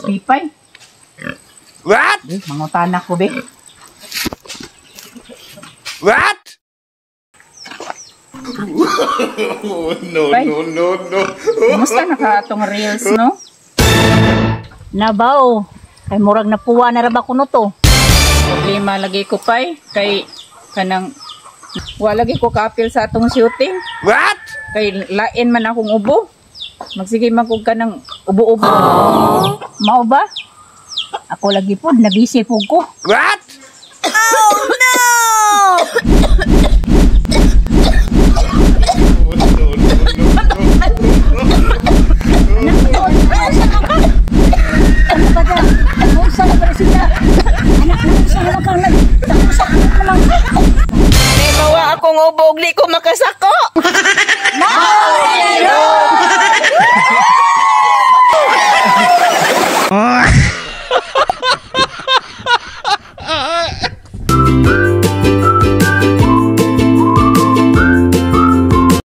Pipay. What? Mangutan ako, be. What? No, Bay. no. Kumusta na ka itong reels, no? Nabaw. Kay murag napuwa na raba ko no to. Problema lagi ko, pay. Kay kanang wala lagi ko ka-appeal sa atong shooting. What? Kay lain man akong ubo. Magsige man kog kanang ubo-ubo. Mao ba? Ako lagi po, nabisi po ko. What? Ano ba dyan? Ano sa na pala sila? Anak mo sa naman kang nagtakusak naman. May mawa akong ubog, di ko makasako. Mao!